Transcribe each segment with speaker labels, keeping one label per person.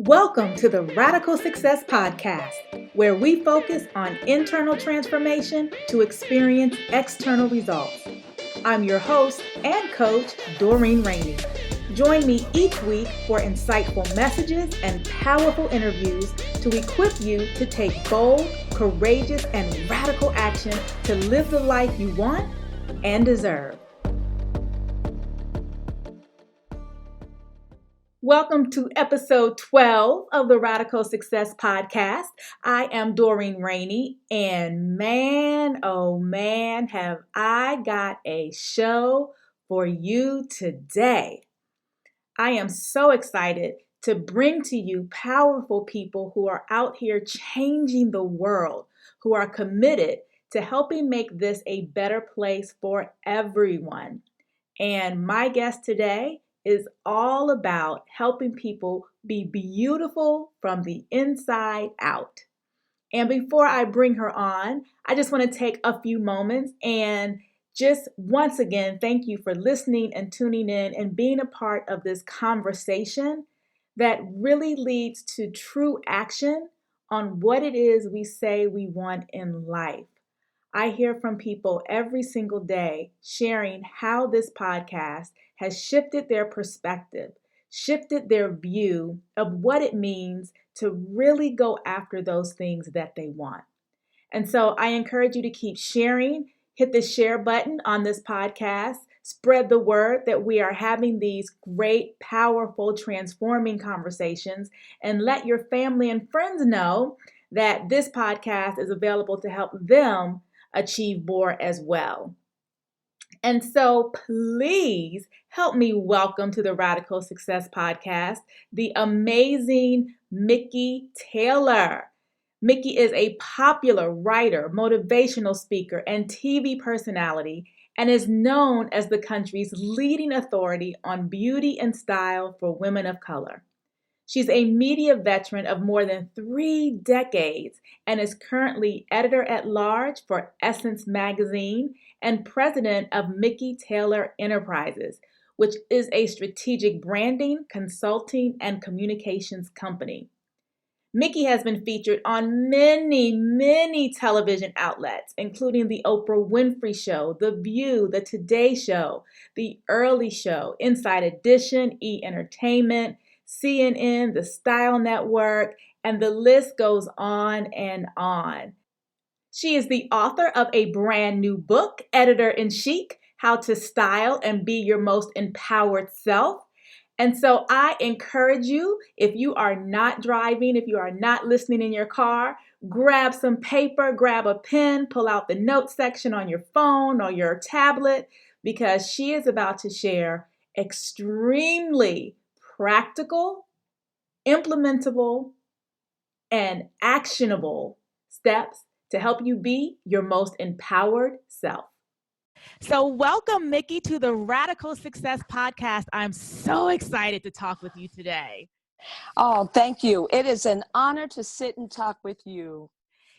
Speaker 1: Welcome to the Radical Success Podcast, where we focus on internal transformation to experience external results. I'm your host and coach, Doreen Rainey. Join me each week for insightful messages and powerful interviews to equip you to take bold, courageous, and radical action to live the life you want and deserve. Welcome to episode 12 of the Radical Success Podcast. I am Doreen Rainey, and man, oh man, have I got a show for you today. I am so excited to bring to you powerful people who are out here changing the world, who are committed to helping make this a better place for everyone. And my guest today is all about helping people be beautiful from the inside out. And before I bring her on, I just want to take a few moments and just once again, thank you for listening and tuning in and being a part of this conversation that really leads to true action on what it is we say we want in life. I hear from people every single day sharing how this podcast has shifted their perspective, shifted their view of what it means to really go after those things that they want. And so I encourage you to keep sharing, hit the share button on this podcast, spread the word that we are having these great, powerful, transforming conversations, and let your family and friends know that this podcast is available to help them achieve more as well. And so please help me welcome to the Radical Success Podcast the amazing Mikki Taylor. Mikki is a popular writer, motivational speaker, and TV personality, and is known as the country's leading authority on beauty and style for women of color. She's a media veteran of more than 3 decades and is currently editor-at-large for Essence Magazine and president of Mikki Taylor Enterprises, which is a strategic branding, consulting, and communications company. Mikki has been featured on many television outlets, including The Oprah Winfrey Show, The View, The Today Show, The Early Show, Inside Edition, E! Entertainment, CNN, The Style Network, and the list goes on and on. She is the author of a brand new book, editor in Chic, How to Style and Be Your Most Empowered Self. And so I encourage you, if you are not driving, if you are not listening in your car, grab some paper, grab a pen, pull out the notes section on your phone or your tablet, because she is about to share extremely practical, implementable, and actionable steps to help you be your most empowered self. So welcome, Mikki, to the Radical Success Podcast. I'm so excited to talk with you today.
Speaker 2: Oh, thank you. It is an honor to sit and talk with you.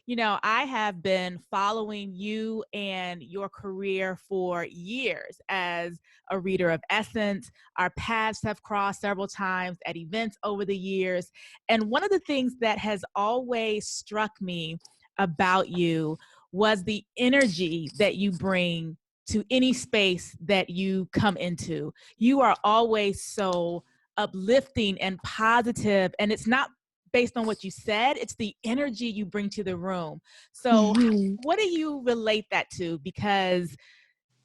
Speaker 1: You know, I have been following you and your career for years as a reader of Essence. Our paths have crossed several times at events over the years. And one of the things that has always struck me about you was the energy that you bring to any space that you come into. You are always so uplifting and positive, and it's not based on what you said, it's the energy you bring to the room. So what do you relate that to? Because,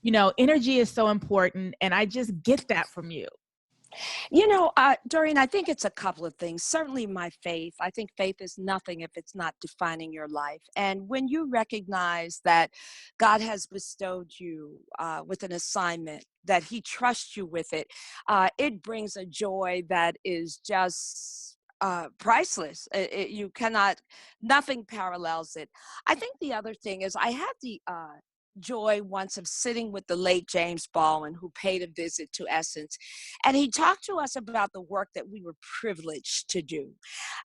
Speaker 1: you know, energy is so important, and I just get that from you.
Speaker 2: You know, Doreen, I think it's a couple of things. Certainly my faith. I think faith is nothing if it's not defining your life. And when you recognize that God has bestowed you with an assignment, that he trusts you with it, it brings a joy that is just priceless. You cannot, nothing parallels it. I think the other thing is I had the joy once of sitting with the late James Baldwin, who paid a visit to Essence, and he talked to us about the work that we were privileged to do.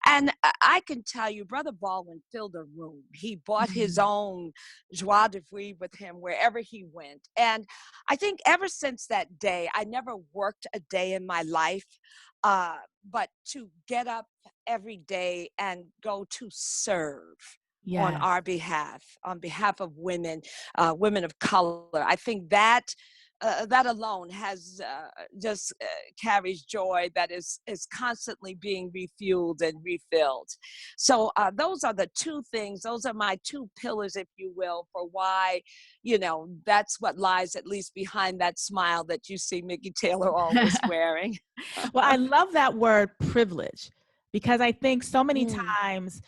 Speaker 2: And I can tell you, Brother Baldwin filled a room. He brought his own joie de vivre with him wherever he went. And I think ever since that day, I never worked a day in my life but to get up every day and go to serve
Speaker 1: Yes.
Speaker 2: on behalf of women, women of color. I think that that alone has just carries joy that is constantly being refueled and refilled. So those are the two things. Those are my two pillars, if you will, for why, that's what lies at least behind that smile that you see Mikki Taylor always wearing.
Speaker 1: Well, I love that word privilege, because I think so many
Speaker 2: Mm,
Speaker 1: times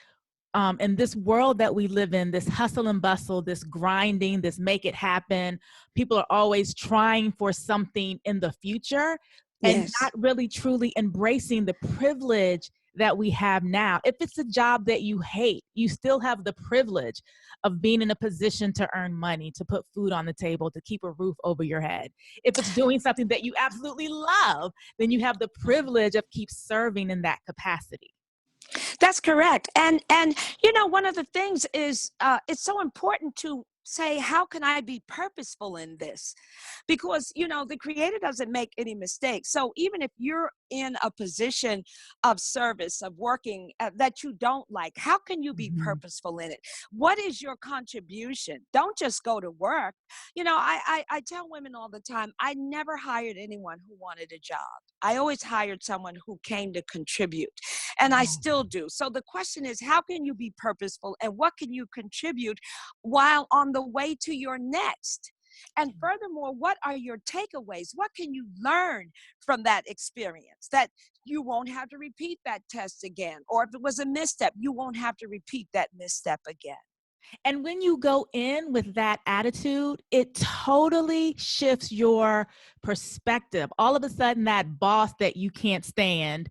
Speaker 1: in this world that we live in, this hustle and bustle, this grinding, this make it happen, people are always trying for something in the future and
Speaker 2: yes.
Speaker 1: not really truly embracing the privilege that we have now. If it's a job that you hate, you still have the privilege of being in a position to earn money, to put food on the table, to keep a roof over your head. If it's doing something that you absolutely love, then you have the privilege of keep serving in that capacity.
Speaker 2: That's correct. And one of the things is it's so important to say, how can I be purposeful in this? Because the creator doesn't make any mistakes. So even if you're in a position of service, of working that you don't like, how can you be
Speaker 1: Mhm.
Speaker 2: purposeful in it? What is your contribution? Don't just go to work. I tell women all the time, I never hired anyone who wanted a job. I always hired someone who came to contribute, and I
Speaker 1: Yeah.
Speaker 2: still do. So the question is, how can you be purposeful and what can you contribute while on the way to your next? And furthermore, what are your takeaways? What can you learn from that experience that you won't have to repeat that test again? Or if it was a misstep, you won't have to repeat that misstep again.
Speaker 1: And when you go in with that attitude, it totally shifts your perspective. All of a sudden, that boss that you can't stand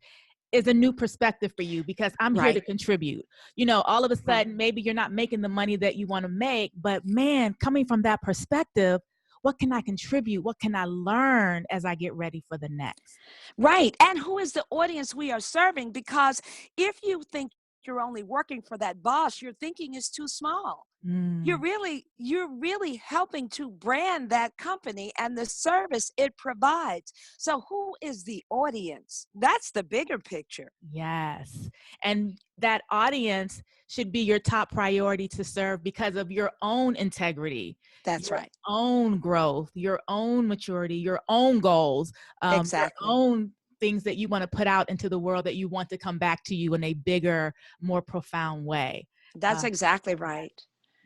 Speaker 1: is a new perspective for you, because I'm here to
Speaker 2: Right,
Speaker 1: contribute. All of a
Speaker 2: right.
Speaker 1: sudden, maybe you're not making the money that you want to make, but man, coming from that perspective, what can I contribute? What can I learn as I get ready for the next?
Speaker 2: Right. And who is the audience we are serving? Because if you think you're only working for that boss, your thinking is too small.
Speaker 1: Mm.
Speaker 2: You're really helping to brand that company and the service it provides. So who is the audience? That's the bigger picture.
Speaker 1: Yes. And that audience should be your top priority to serve because of your own integrity,
Speaker 2: That's
Speaker 1: your
Speaker 2: right.
Speaker 1: own growth, your own maturity, your own goals, your
Speaker 2: Exactly.
Speaker 1: own things that you want to put out into the world that you want to come back to you in a bigger, more profound way.
Speaker 2: That's
Speaker 1: Uh,
Speaker 2: exactly right.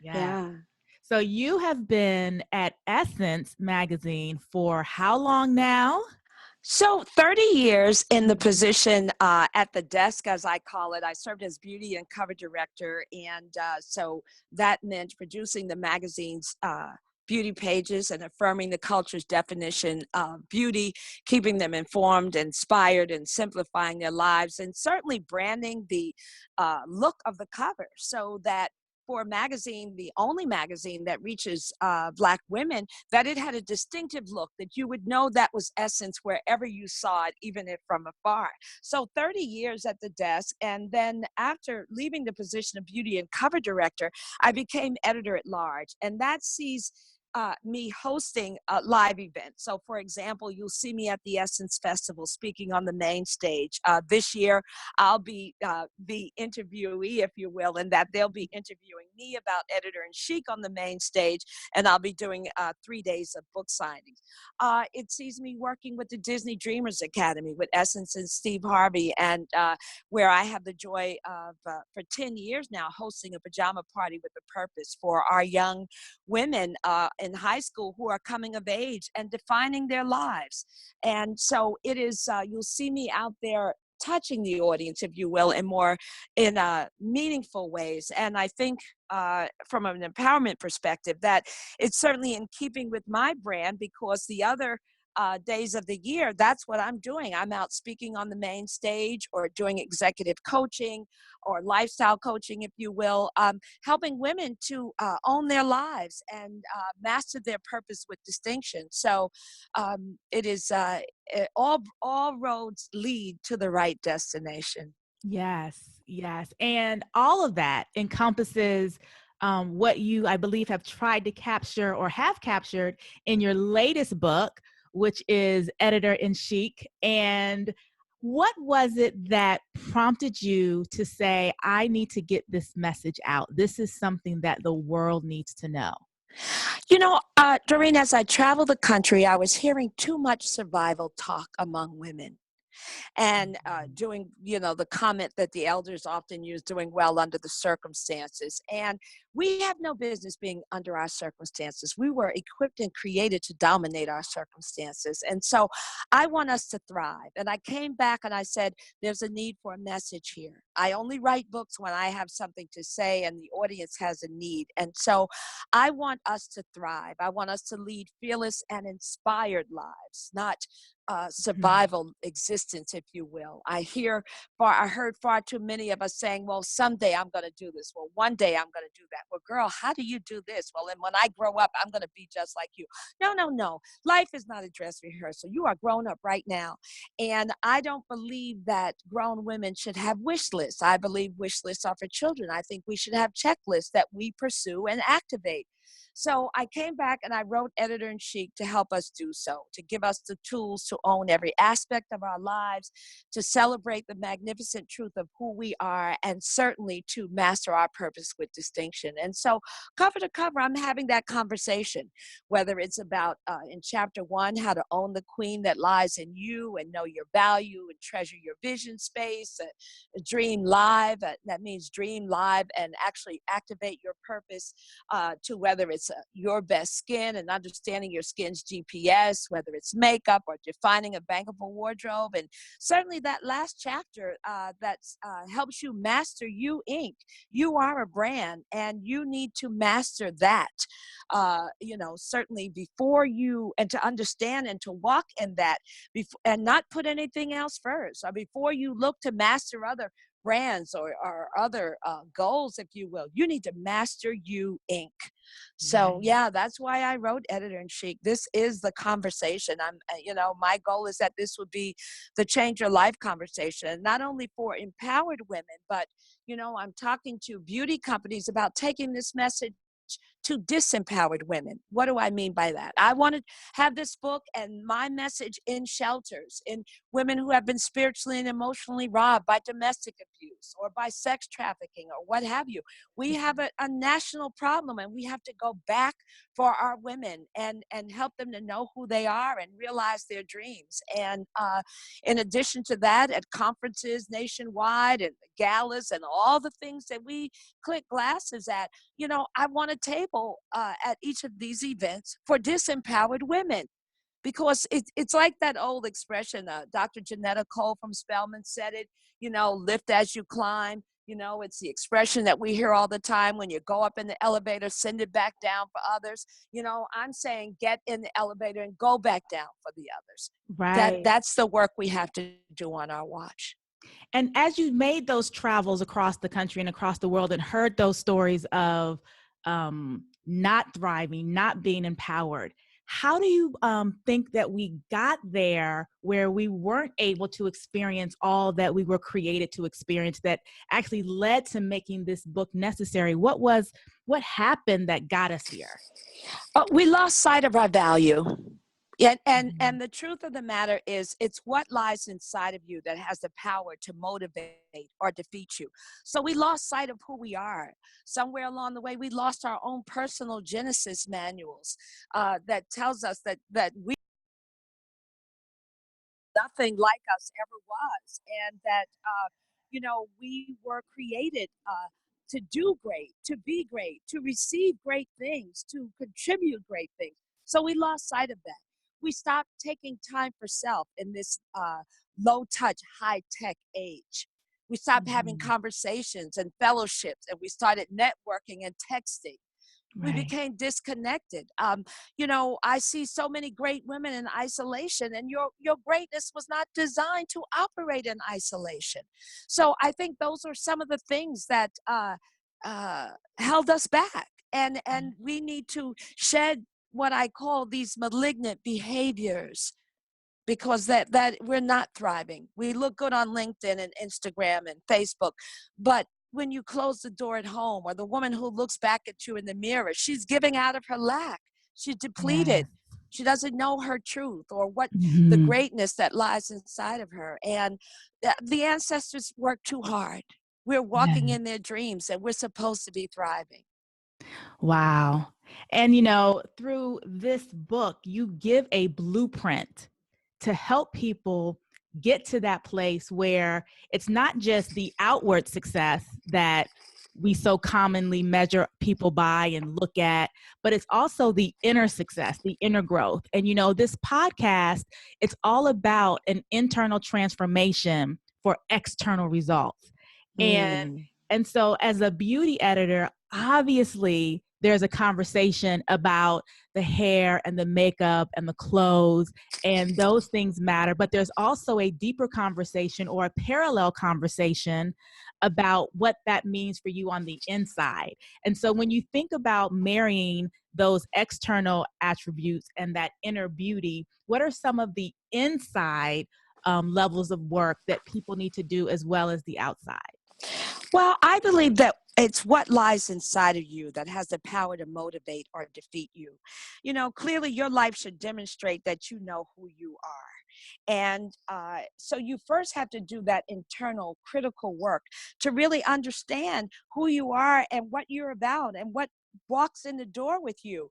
Speaker 1: yeah.
Speaker 2: Yeah.
Speaker 1: So you have been at Essence magazine for how long now?
Speaker 2: So 30 years in the position at the desk, as I call it. I served as beauty and cover director. And so that meant producing the magazine's beauty pages and affirming the culture's definition of beauty, keeping them informed, inspired, and simplifying their lives, and certainly branding the look of the cover so that for a magazine, the only magazine that reaches Black women, that it had a distinctive look that you would know that was Essence wherever you saw it, even if from afar. So 30 years at the desk. And then after leaving the position of beauty and cover director, I became editor at large. And that sees me hosting live events. So, for example, you'll see me at the Essence Festival speaking on the main stage. This year, I'll be the interviewee, if you will, and that they'll be interviewing me about editor and Chic on the main stage, and I'll be doing 3 days of book signings. It sees me working with the Disney Dreamers Academy with Essence and Steve Harvey, and where I have the joy of, for 10 years now, hosting a pajama party with a purpose for our young women in high school who are coming of age and defining their lives. And so it is, you'll see me out there touching the audience, if you will, in meaningful ways. And I think from an empowerment perspective, that it's certainly in keeping with my brand, because the other days of the year, that's what I'm doing. I'm out speaking on the main stage or doing executive coaching or lifestyle coaching, if you will, helping women to own their lives and master their purpose with distinction. So it is all roads lead to the right destination.
Speaker 1: Yes, yes. And all of that encompasses what you, I believe, have tried to capture or have captured in your latest book, which is Editor in Chic. And What was it that prompted you to say, I need to get this message out? This is something that the world needs to know.
Speaker 2: Doreen, as I traveled the country, I was hearing too much survival talk among women and
Speaker 1: Mhm.
Speaker 2: doing, the comment that the elders often use, doing well under the circumstances. And we have no business being under our circumstances. We were equipped and created to dominate our circumstances. And so I want us to thrive. And I came back and I said, there's a need for a message here. I only write books when I have something to say and the audience has a need. And so I want us to thrive. I want us to lead fearless and inspired lives, not
Speaker 1: Mhm.
Speaker 2: survival existence, if you will. I heard far too many of us saying, well, someday I'm going to do this. Well, one day I'm going to do that. Well, girl, how do you do this? Well, and when I grow up, I'm going to be just like you. No, no, no. Life is not a dress rehearsal. You are grown up right now. And I don't believe that grown women should have wish lists. I believe wish lists are for children. I think we should have checklists that we pursue and activate. So I came back and I wrote Editor in Chic to help us do so, to give us the tools to own every aspect of our lives, to celebrate the magnificent truth of who we are, and certainly to master our purpose with distinction. And so, cover to cover, I'm having that conversation, whether it's about in chapter 1, how to own the queen that lies in you and know your value and treasure your vision space, dream live. That means dream live and actually activate your purpose, to whether it's your best skin and understanding your skin's GPS, whether it's makeup or defining a bankable wardrobe. And certainly that last chapter that helps you master you Inc. You are a brand and you need to master that, certainly before you, and to understand and to walk in that before, and not put anything else first, or before you look to master other brands or other goals, if you will. You need to master you Inc. So
Speaker 1: Right.
Speaker 2: yeah, that's why I wrote Editor in Chic. This is the conversation. My goal is that this would be the change your life conversation, not only for empowered women, but I'm talking to beauty companies about taking this message to disempowered women. What do I mean by that? I want to have this book and my message in shelters, in women who have been spiritually and emotionally robbed by domestic abuse or by sex trafficking or what have you. We have a national problem and we have to go back for our women and help them to know who they are and realize their dreams. And in addition to that, at conferences nationwide and galas and all the things that we click glasses at, I want a table at each of these events for disempowered women, because it's like that old expression. Dr. Janetta Cole from Spelman said it, lift as you climb. It's the expression that we hear all the time: when you go up in the elevator, send it back down for others. I'm saying get in the elevator and go back down for the others.
Speaker 1: Right.
Speaker 2: That's the work we have to do on our watch.
Speaker 1: And as you made those travels across the country and across the world and heard those stories of not thriving, not being empowered, how do you think that we got there where we weren't able to experience all that we were created to experience, that actually led to making this book necessary? What happened that got us here?
Speaker 2: We lost sight of our value. Yeah, and
Speaker 1: Mhm.
Speaker 2: the truth of the matter is, it's what lies inside of you that has the power to motivate or defeat you. So we lost sight of who we are. Somewhere along the way, we lost our own personal Genesis manuals that tells us that we nothing like us ever was, and that we were created to do great, to be great, to receive great things, to contribute great things. So we lost sight of that. We stopped taking time for self in this low touch, high tech age. We stopped having
Speaker 1: Mhm.
Speaker 2: conversations and fellowships, and we started networking and texting. We
Speaker 1: Right.
Speaker 2: became disconnected. I see so many great women in isolation, and your greatness was not designed to operate in isolation. So I think those are some of the things that held us back, and we need to shed what I call these malignant behaviors, because that we're not thriving. We look good on LinkedIn and Instagram and Facebook, but when you close the door at home, or the woman who looks back at you in the mirror, she's giving out of her lack. She's
Speaker 1: Yes.
Speaker 2: depleted. She doesn't know her truth or what the
Speaker 1: Mhm.
Speaker 2: greatness that lies inside of her. And the ancestors worked too hard. We're walking
Speaker 1: Yeah.
Speaker 2: in their dreams and we're supposed to be thriving.
Speaker 1: Wow. And, through this book, you give a blueprint to help people get to that place where it's not just the outward success that we so commonly measure people by and look at, but it's also the inner success, the inner growth. And, this podcast, it's all about an internal transformation for external results. And
Speaker 2: Mm.
Speaker 1: and so as a beauty editor, obviously there's a conversation about the hair and the makeup and the clothes, and those things matter. But there's also a deeper conversation or a parallel conversation about what that means for you on the inside. And so when you think about marrying those external attributes and that inner beauty, what are some of the inside levels of work that people need to do as well as the outside?
Speaker 2: Well, I believe that it's what lies inside of you that has the power to motivate or defeat you. Clearly your life should demonstrate that you know who you are. And so you first have to do that internal critical work to really understand who you are and what you're about and what walks in the door with you.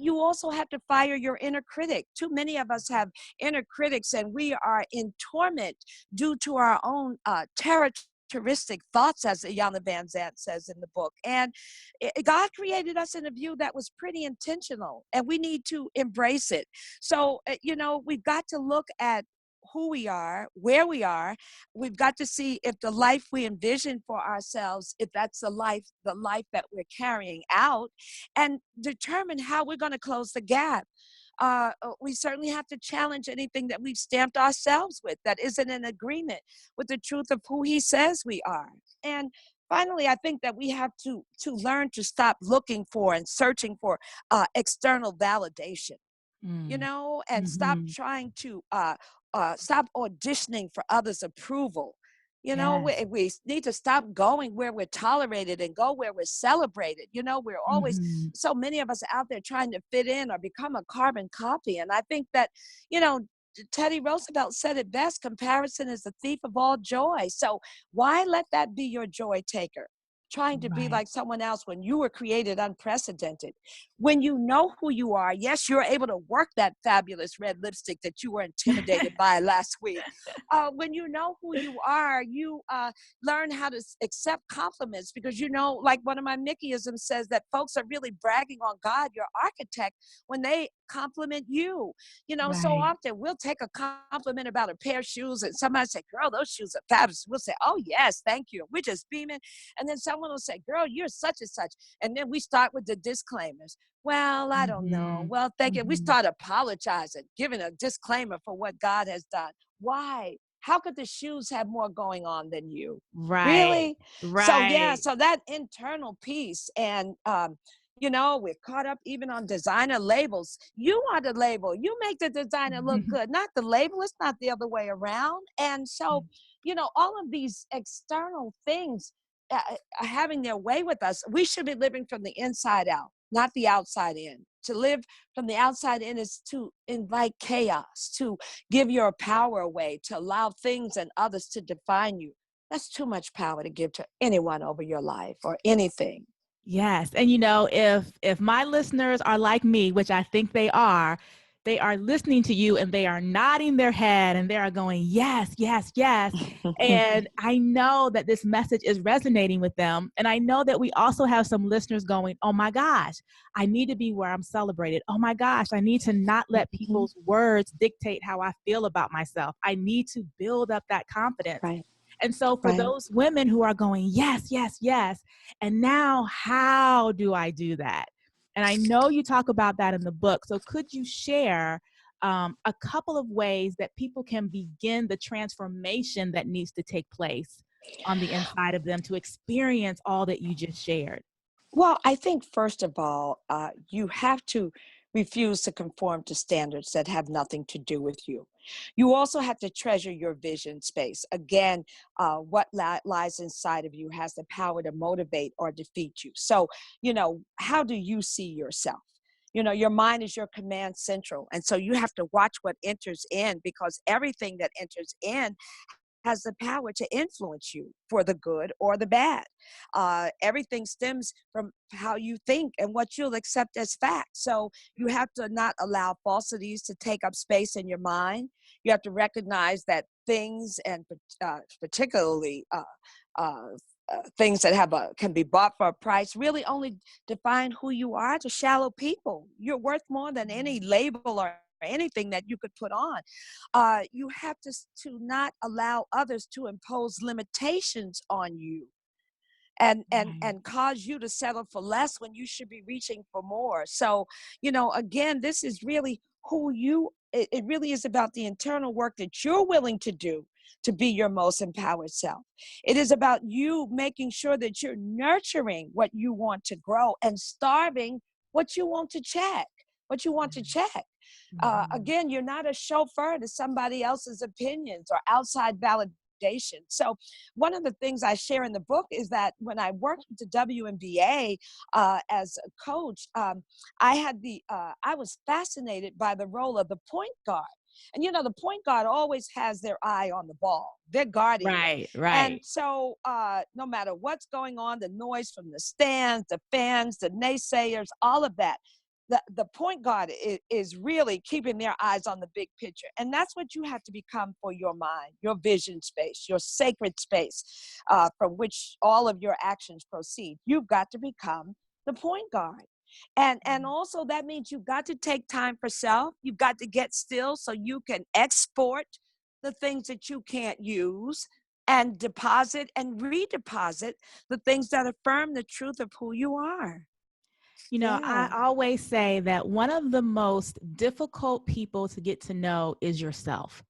Speaker 2: You also have to fire your inner critic. Too many of us have inner critics and we are in torment due to our own characteristic thoughts, as Iyanla Van Zant says in the book. And God created us in a view that was pretty intentional, and we need to embrace it. So, we've got to look at who we are, where we are. We've got to see if the life we envision for ourselves, if that's the life that we're carrying out, and determine how we're going to close the gap. We certainly have to challenge anything that we've stamped ourselves with that isn't in agreement with the truth of who he says we are. And finally, I think that we have to learn to stop looking for and searching for external validation,
Speaker 1: Mm.
Speaker 2: and stop
Speaker 1: Mhm.
Speaker 2: trying to stop auditioning for others' approval.
Speaker 1: Yes.
Speaker 2: We need to stop going where we're tolerated and go where we're celebrated. We're always,
Speaker 1: Mhm.
Speaker 2: so many of us out there trying to fit in or become a carbon copy. And I think that, you know, Teddy Roosevelt said it best: comparison is the thief of all joy. So why let that be your joy taker? Trying to be
Speaker 1: Right.
Speaker 2: like someone else when you were created unprecedented. When you know who you are, yes, you're able to work that fabulous red lipstick that you were intimidated by last week. When you know who you are, you learn how to accept compliments, because like one of my Mickeyisms says, that folks are really bragging on God, your architect, when they compliment you. So
Speaker 1: Right.
Speaker 2: often we'll take a compliment about a pair of shoes and somebody say, girl, those shoes are fabulous. We'll say, oh yes, thank you. We're just beaming. And then someone will say, girl, you're such and such. And then we start with the disclaimers. Well, I don't know.
Speaker 1: Mhm.
Speaker 2: Well, thank you. We
Speaker 1: Mhm.
Speaker 2: start apologizing, giving a disclaimer for what God has done. Why? How could the shoes have more going on than you?
Speaker 1: Right.
Speaker 2: Really? So yeah,
Speaker 1: Right.
Speaker 2: so that internal piece. And we're caught up even on designer labels. You are the label. You make the designer look good, not the label. It's not the other way around. And so, all of these external things are having their way with us. We should be living from the inside out, not the outside in. To live from the outside in is to invite chaos, to give your power away, to allow things and others to define you. That's too much power to give to anyone over your life or anything.
Speaker 1: Yes. And if my listeners are like me, which I think they are listening to you and they are nodding their head and they are going, yes, yes, yes. And I know that this message is resonating with them. And I know that we also have some listeners going, oh my gosh, I need to be where I'm celebrated. Oh my gosh, I need to not let
Speaker 2: Mhm.
Speaker 1: people's words dictate how I feel about myself. I need to build up that confidence.
Speaker 2: Right,
Speaker 1: And so for
Speaker 2: right.
Speaker 1: those women who are going, yes, yes, yes, and now how do I do that? And I know you talk about that in the book. So could you share a couple of ways that people can begin the transformation that needs to take place on the inside of them to experience all that you just shared?
Speaker 2: Well, I think first of all, you have to refuse to conform to standards that have nothing to do with you. You also have to treasure your vision space. Again, what lies inside of you has the power to motivate or defeat you. So, how do you see yourself? Your mind is your command central. And so you have to watch what enters in, because everything that enters in has the power to influence you for the good or the bad. Everything stems from how you think and what you'll accept as fact. So you have to not allow falsities to take up space in your mind. You have to recognize that things, and particularly uh, things that can be bought for a price, really only define who you are to shallow people. You're worth more than any label or anything that you could put on. You have to not allow others to impose limitations on you, and cause you to settle for less when you should be reaching for more. So, again, this is really who it really is about the internal work that you're willing to do to be your most empowered self. It is about you making sure that you're nurturing what you want to grow and starving what you want to check, what you want to check. Again, you're not a chauffeur to somebody else's opinions or outside validation. So one of the things I share in the book is that when I worked with the WNBA as a coach, I was fascinated by the role of the point guard. And the point guard always has their eye on the ball. They're guarding it.
Speaker 1: Right,
Speaker 2: And
Speaker 1: right.
Speaker 2: so no matter what's going on, the noise from the stands, the fans, the naysayers, all of that, the point guard is really keeping their eyes on the big picture. And that's what you have to become for your mind, your vision space, your sacred space, from which all of your actions proceed. You've got to become the point guard. And also that means you've got to take time for self. You've got to get still so you can export the things that you can't use, and deposit and redeposit the things that affirm the truth of who you are.
Speaker 1: I
Speaker 2: Yeah.
Speaker 1: always say that one of the most difficult people to get to know is yourself.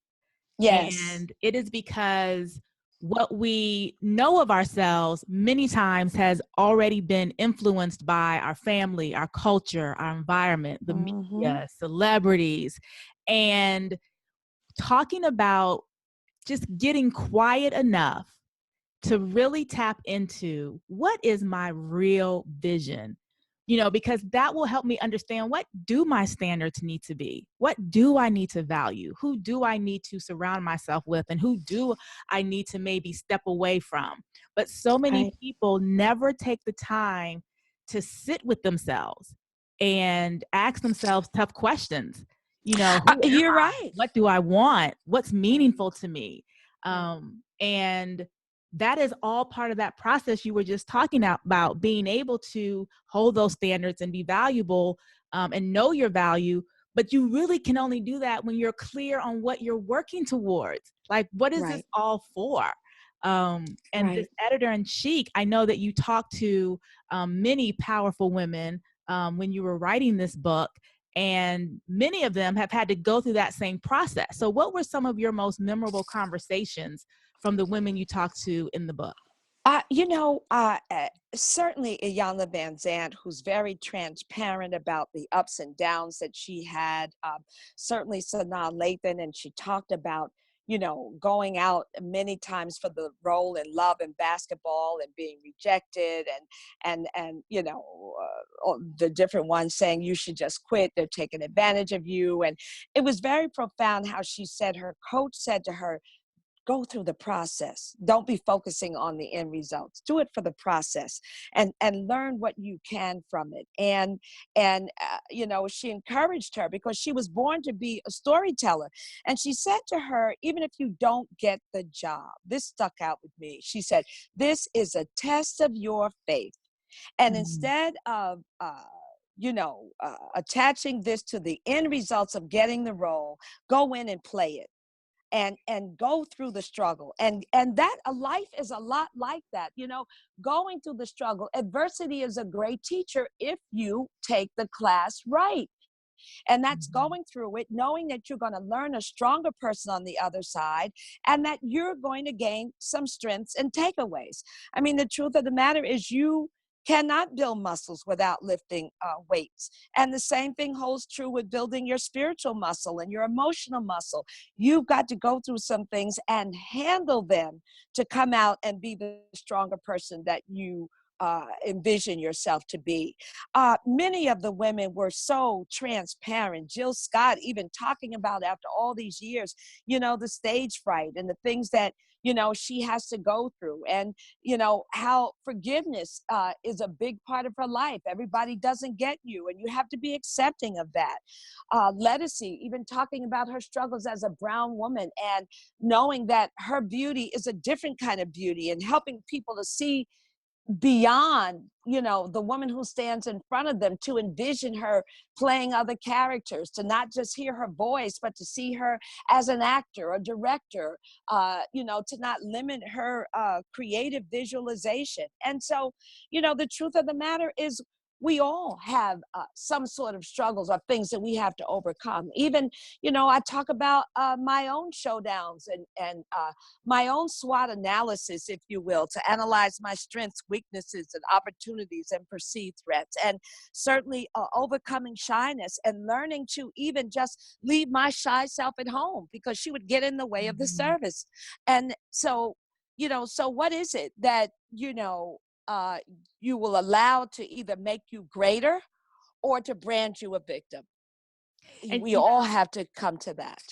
Speaker 2: Yes.
Speaker 1: And it is because what we know of ourselves many times has already been influenced by our family, our culture, our environment, the
Speaker 2: Mm-hmm.
Speaker 1: media, celebrities. And talking about just getting quiet enough to really tap into what is my real vision, because that will help me understand, what do my standards need to be? What do I need to value? Who do I need to surround myself with? And who do I need to maybe step away from? But so many
Speaker 2: Right.
Speaker 1: people never take the time to sit with themselves and ask themselves tough questions. Who am
Speaker 2: You're
Speaker 1: I?
Speaker 2: right.
Speaker 1: What do I want? What's
Speaker 2: Right.
Speaker 1: meaningful to me?
Speaker 2: Right.
Speaker 1: And that is all part of that process you were just talking about, being able to hold those standards and be valuable, and know your value. But you really can only do that when you're clear on what you're working towards. Like, what is this
Speaker 2: Right.
Speaker 1: all for? And this
Speaker 2: Right.
Speaker 1: editor in Chic, I know that you talked to many powerful women when you were writing this book, and many of them have had to go through that same process. So what were some of your most memorable conversations from the women you talked to in the book?
Speaker 2: Certainly Iyanla Van Zandt, who's very transparent about the ups and downs that she had. Certainly Sanaa Lathan, and she talked about, going out many times for the role in Love and Basketball and being rejected, and the different ones saying you should just quit. They're taking advantage of you. And it was very profound how she said her coach said to her, go through the process. Don't be focusing on the end results. Do it for the process, and learn what you can from it. And she encouraged her because she was born to be a storyteller. And she said to her, even if you don't get the job, this stuck out with me. She said, this is a test of your faith. And
Speaker 1: Mhm.
Speaker 2: instead of attaching this to the end results of getting the role, go in and play it, and go through the struggle. And that a life is a lot like that, going through the struggle. Adversity is a great teacher if you take the class right. And that's
Speaker 1: Mhm.
Speaker 2: going through it, knowing that you're going to learn a stronger person on the other side, and that you're going to gain some strengths and takeaways. I mean, the truth of the matter is you cannot build muscles without lifting weights. And the same thing holds true with building your spiritual muscle and your emotional muscle. You've got to go through some things and handle them to come out and be the stronger person that you envision yourself to be. Many of the women were so transparent. Jill Scott even talking about, after all these years, the stage fright and the things that, she has to go through, and, how forgiveness is a big part of her life. Everybody doesn't get you, and you have to be accepting of that. Lettucey, even talking about her struggles as a brown woman, and knowing that her beauty is a different kind of beauty, and helping people to see beyond, the woman who stands in front of them, to envision her playing other characters, to not just hear her voice, but to see her as an actor, a director, to not limit her creative visualization. And so, the truth of the matter is, we all have some sort of struggles or things that we have to overcome. Even, I talk about my own showdowns, and my own SWOT analysis, if you will, to analyze my strengths, weaknesses, and opportunities and perceived threats. And certainly overcoming shyness, and learning to even just leave my shy self at home, because she would get in the way of the service. And so, so what is it that, you will allow to either make you greater or to brand you a victim?
Speaker 1: And
Speaker 2: We all have to come to that.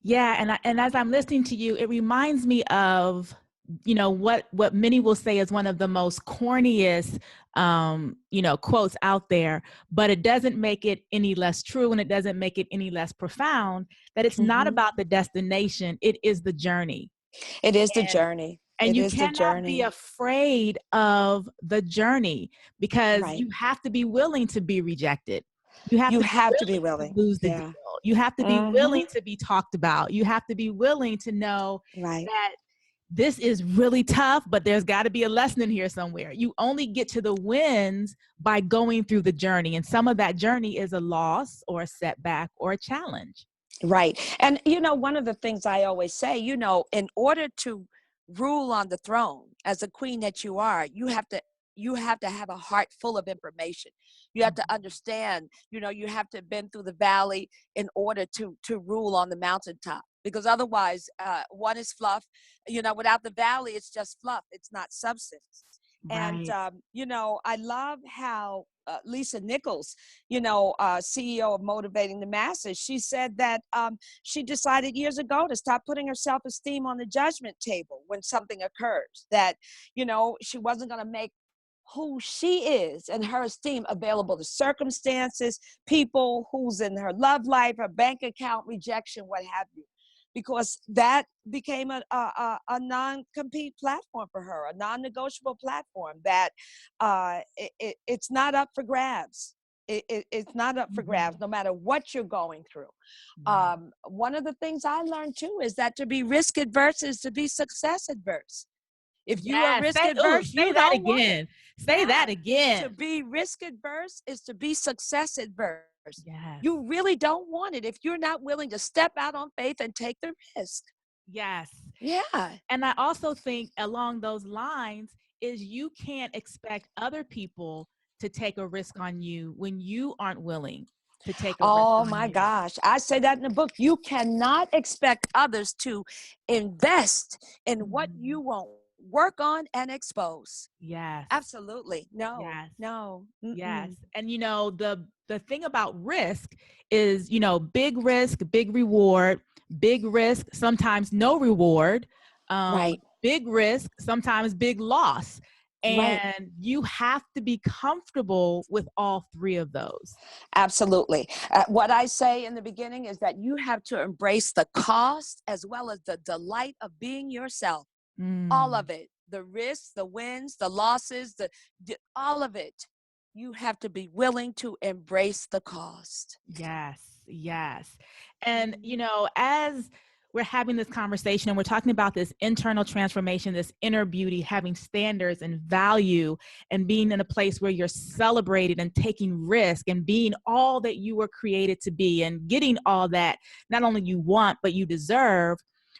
Speaker 1: yeah, and as I'm listening to you, it reminds me of, what many will say is one of the most corniest quotes out there, but it doesn't make it any less true, and it doesn't make it any less profound, that it's not about the destination, it is the journey.
Speaker 2: It is the journey.
Speaker 1: And
Speaker 2: It
Speaker 1: you
Speaker 2: is the
Speaker 1: cannot be
Speaker 2: journey.
Speaker 1: afraid of the journey, because
Speaker 2: Right.
Speaker 1: you have to be willing to be rejected. You have
Speaker 2: You
Speaker 1: to be
Speaker 2: have to be
Speaker 1: willing to
Speaker 2: willing.
Speaker 1: lose the
Speaker 2: Yeah.
Speaker 1: deal. You have to be willing to be talked about. You have to be willing to know
Speaker 2: Right.
Speaker 1: that this is really tough, but there's got to be a lesson in here somewhere. You only get to the wins by going through the journey. And some of that journey is a loss or a setback or a challenge.
Speaker 2: Right. And, one of the things I always say, in order to rule on the throne as a queen that you are, you have to have a heart full of information. You have to understand, you have to have been through the valley in order to rule on the mountaintop, because otherwise one is fluff, without the valley, it's just fluff. It's not substance. And,
Speaker 1: Right.
Speaker 2: I love how Lisa Nichols, CEO of Motivating the Masses, she said that she decided years ago to stop putting her self-esteem on the judgment table when something occurs, that, she wasn't going to make who she is and her esteem available to circumstances, people, who's in her love life, her bank account, rejection, what have you, because that became a non-compete platform for her, a non-negotiable platform that it's not up for grabs. It's not up for grabs, no matter what you're going through. One of the things I learned too is that to be risk adverse is to be success adverse. If you are
Speaker 1: Yes.
Speaker 2: risk adverse,
Speaker 1: Say
Speaker 2: you
Speaker 1: that
Speaker 2: don't want it.
Speaker 1: again. Say that
Speaker 2: Yeah. To
Speaker 1: again.
Speaker 2: be risk adverse is to be success adverse.
Speaker 1: Yes.
Speaker 2: You really don't want it if you're not willing to step out on faith and take the risk.
Speaker 1: Yes.
Speaker 2: Yeah.
Speaker 1: And I also think along those lines is you can't expect other people to take a risk on you when you aren't willing to take a risk
Speaker 2: Oh
Speaker 1: on
Speaker 2: my
Speaker 1: you.
Speaker 2: gosh. I say that in the book. You cannot expect others to invest in what you won't work on and expose.
Speaker 1: Yes.
Speaker 2: Absolutely. No,
Speaker 1: Yes.
Speaker 2: no.
Speaker 1: Yes.
Speaker 2: Mm-mm.
Speaker 1: And the thing about risk is, big risk, big reward, big risk, sometimes no reward,
Speaker 2: Right.
Speaker 1: big risk, sometimes big loss.
Speaker 2: Right.
Speaker 1: And you have to be comfortable with all three of those.
Speaker 2: Absolutely. What I say in the beginning is that you have to embrace the cost as well as the delight of being yourself. All
Speaker 1: Mm.
Speaker 2: of it, the risks, the wins, the losses, all of it. You have to be willing to embrace the cost.
Speaker 1: Yes, yes. And,
Speaker 2: Mhm.
Speaker 1: as we're having this conversation and we're talking about this internal transformation, this inner beauty, having standards and value, and being in a place where you're celebrated and taking risk and being all that you were created to be and getting all that not only you want, but you deserve,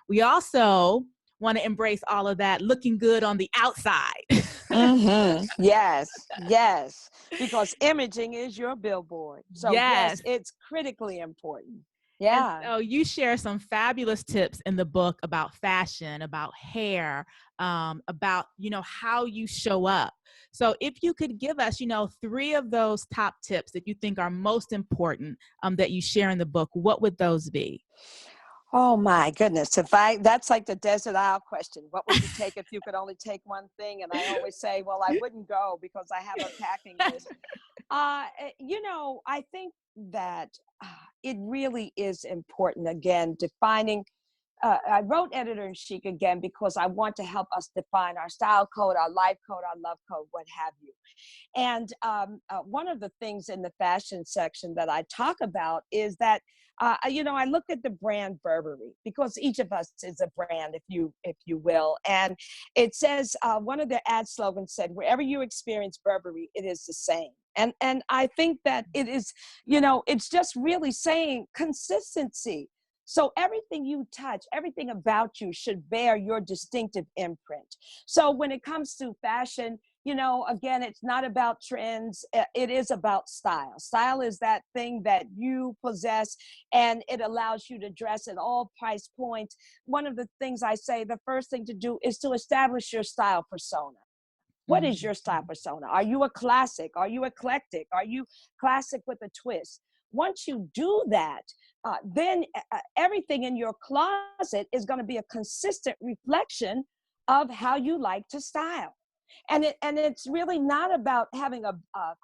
Speaker 1: we also want to embrace all of that looking good on the outside.
Speaker 2: Yes, because imaging is your billboard. So yes,
Speaker 1: Yes.
Speaker 2: it's critically important.
Speaker 1: And
Speaker 2: Yeah.
Speaker 1: so you share some fabulous tips in the book about fashion, about hair, about, how you show up. So if you could give us, 3 of those top tips that you think are most important, that you share in the book, what would those be?
Speaker 2: Oh my goodness. That's like the desert isle question. What would you take if you could only take one thing? And I always say, well, I wouldn't go because I have a packing list. I think that it really is important, again, defining. I wrote editor in Chic again because I want to help us define our style code, our life code, our love code, what have you. And one of the things in the fashion section that I talk about is that, I look at the brand Burberry, because each of us is a brand, if you will. And it says, one of their ad slogans said, "Wherever you experience Burberry, it is the same." And I think that it is, it's just really saying consistency. So everything you touch, everything about you should bear your distinctive imprint. So when it comes to fashion, again, it's not about trends. It is about style. Style is that thing that you possess, and it allows you to dress at all price points. One of the things I say, the first thing to do is to establish your style persona. What is
Speaker 1: Mhm.
Speaker 2: your style persona? Are you a classic? Are you eclectic? Are you classic with a twist? Once you do that, then everything in your closet is going to be a consistent reflection of how you like to style. And it's really not about having a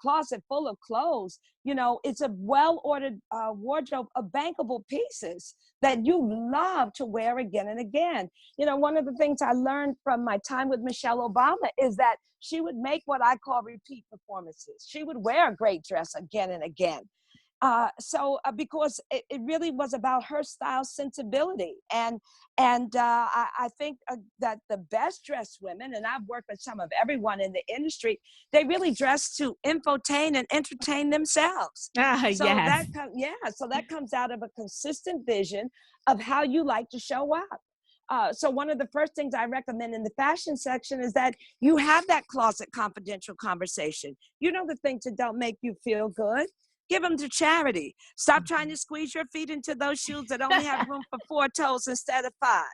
Speaker 2: closet full of clothes. It's a well-ordered wardrobe of bankable pieces that you love to wear again and again. One of the things I learned from my time with Michelle Obama is that she would make what I call repeat performances. She would wear a great dress again and again. Because it really was about her style sensibility. And I think that the best dressed women, and I've worked with some of everyone in the industry, they really dress to infotain and entertain themselves.
Speaker 1: Ah,
Speaker 2: So
Speaker 1: yes.
Speaker 2: so that comes out of a consistent vision of how you like to show up. So one of the first things I recommend in the fashion section is that you have that closet confidential conversation. The things that don't make you feel good, give them to charity. Stop trying to squeeze your feet into those shoes that only have room for 4 toes instead of 5.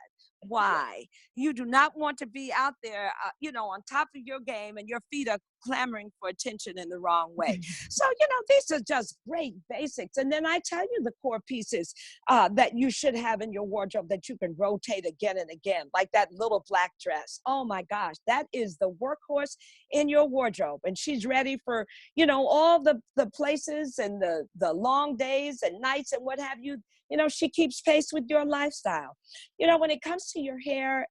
Speaker 2: Why? You do not want to be out there, on top of your game, and your feet are clamoring for attention in the wrong way. So, these are just great basics. And then I tell you the core pieces that you should have in your wardrobe that you can rotate again and again, like that little black dress. Oh my gosh, that is the workhorse in your wardrobe. And she's ready for, all the places and the long days and nights and what have you. She keeps pace with your lifestyle. When it comes to your hair,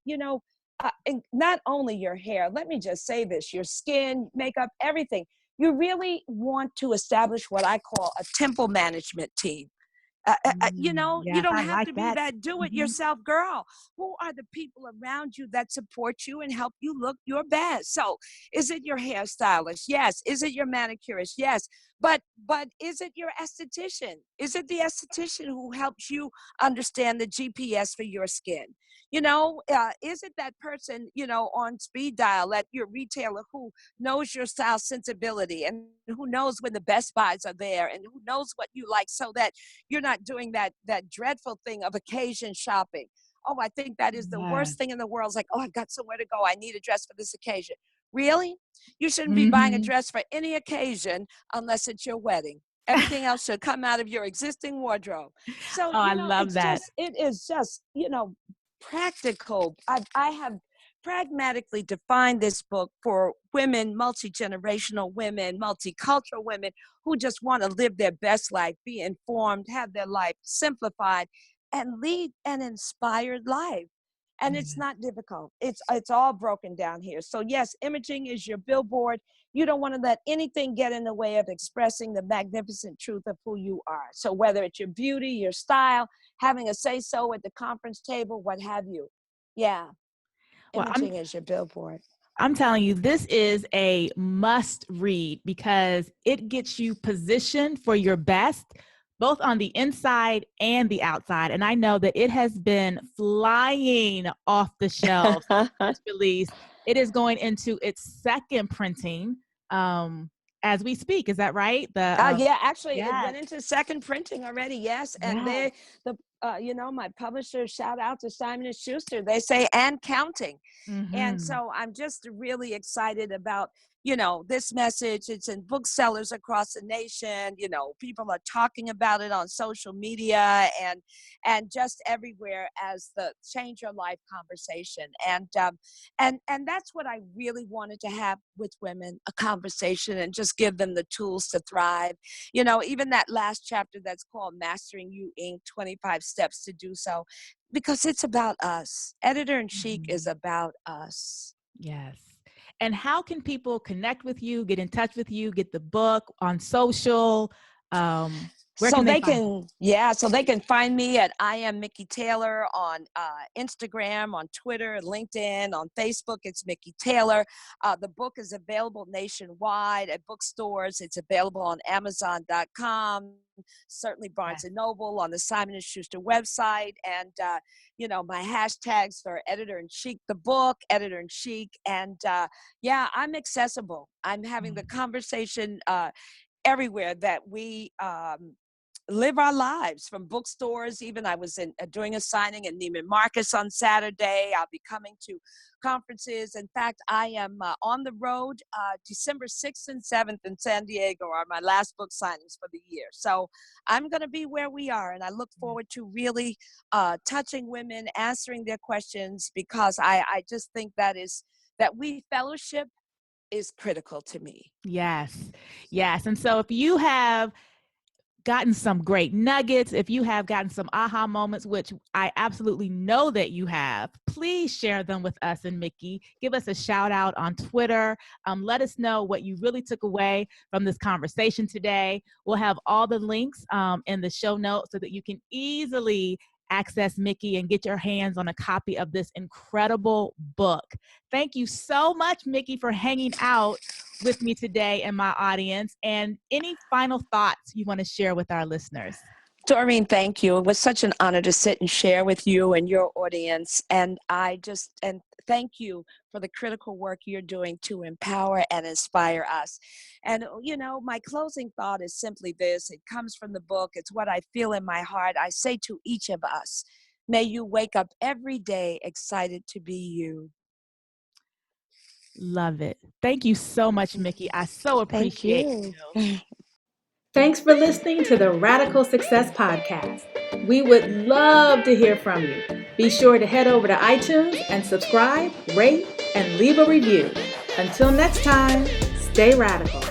Speaker 2: and not only your hair, let me just say this, your skin, makeup, everything. You really want to establish what I call a temple management team. You
Speaker 1: Yes,
Speaker 2: don't
Speaker 1: I
Speaker 2: have
Speaker 1: like
Speaker 2: to be
Speaker 1: that.
Speaker 2: that do it
Speaker 1: Mhm.
Speaker 2: yourself girl. Who are the people around you that support you and help you look your best? So, is it your hairstylist? Yes. Is it your manicurist? Yes. But is it your esthetician? Is it the esthetician who helps you understand the GPS for your skin? Is it that person, on speed dial at your retailer who knows your style sensibility and who knows when the best buys are there and who knows what you like, so that you're not doing that dreadful thing of occasion shopping. Oh, I think that is the worst
Speaker 1: Yes.
Speaker 2: thing in the world. It's like, oh, I've got somewhere to go. I need a dress for this occasion. Really? You shouldn't be buying a
Speaker 1: Mhm.
Speaker 2: dress for any occasion unless it's your wedding. Everything else should come out of your existing wardrobe. So,
Speaker 1: Oh, I love that.
Speaker 2: it is just, practical. I have pragmatically defined this book for women, multi-generational women, multicultural women who just want to live their best life, be informed, have their life simplified, and lead an inspired life. And it's
Speaker 1: Yeah.
Speaker 2: not difficult. It's all broken down here. So yes, imaging is your billboard. You don't want to let anything get in the way of expressing the magnificent truth of who you are. So whether it's your beauty, your style, having a say so at the conference table, what have you. Yeah,
Speaker 1: Well, I'm
Speaker 2: imaging is your billboard.
Speaker 1: I'm telling you, this is a must read because it gets you positioned for your best, both on the inside and the outside. And I know that it has been flying off the shelves since its release. It is going into its second printing. as we speak. Is that right?
Speaker 2: Yeah, actually, it
Speaker 1: Yes.
Speaker 2: went into second printing already. Yes, and
Speaker 1: Yes.
Speaker 2: my publisher, shout out to Simon and Schuster. They say and counting. And
Speaker 1: Mm-hmm.
Speaker 2: so I'm just really excited about, this message. It's in booksellers across the nation. People are talking about it on social media and just everywhere as the change your life conversation. And that's what I really wanted to have with women, a conversation and just give them the tools to thrive. Even that last chapter that's called Mastering You Inc. 25 Steps to Do So, because it's about us. Editor in Chic is about us.
Speaker 1: Yes. And how can people connect with you, get in touch with you, get the book on social? Where
Speaker 2: So
Speaker 1: can they
Speaker 2: they
Speaker 1: find
Speaker 2: can, yeah, so they can find me at I am Mikki Taylor on Instagram, on Twitter, LinkedIn, on Facebook. It's Mikki Taylor. The book is available nationwide at bookstores. It's available on Amazon.com, certainly Barnes
Speaker 1: Yes.
Speaker 2: and Noble, on the Simon and Schuster website, and my hashtags are Editor in Chic, the book, Editor in Chic, and yeah, I'm accessible. I'm having the conversation everywhere that we live our lives, from bookstores. Even I was doing a signing in Neiman Marcus on Saturday. I'll be coming to conferences. In fact, I am on the road December 6th and 7th in San Diego are my last book signings for the year. So I'm going to be where we are, and I look forward to really touching women, answering their questions, because I just think that we fellowship is critical to me.
Speaker 1: Yes. Yes. And so if you have gotten some great nuggets, if you have gotten some aha moments, which I absolutely know that you have, please share them with us and Mikki. Give us a shout out on Twitter. Let us know what you really took away from this conversation today. We'll have all the links in the show notes so that you can easily access Mikki and get your hands on a copy of this incredible book. Thank you so much, Mikki, for hanging out with me today and my audience. And any final thoughts you want to share with our listeners?
Speaker 2: Doreen, thank you. It was such an honor to sit and share with you and your audience. And thank you for the critical work you're doing to empower and inspire us. And, my closing thought is simply this. It comes from the book. It's what I feel in my heart. I say to each of us, may you wake up every day excited to be you.
Speaker 1: Love it. Thank you so much, Mikki. I so
Speaker 2: Thank
Speaker 1: appreciate
Speaker 2: you.
Speaker 1: you.
Speaker 3: Thanks for listening to the Radical Success Podcast. We would love to hear from you. Be sure to head over to iTunes and subscribe, rate, and leave a review. Until next time, stay radical.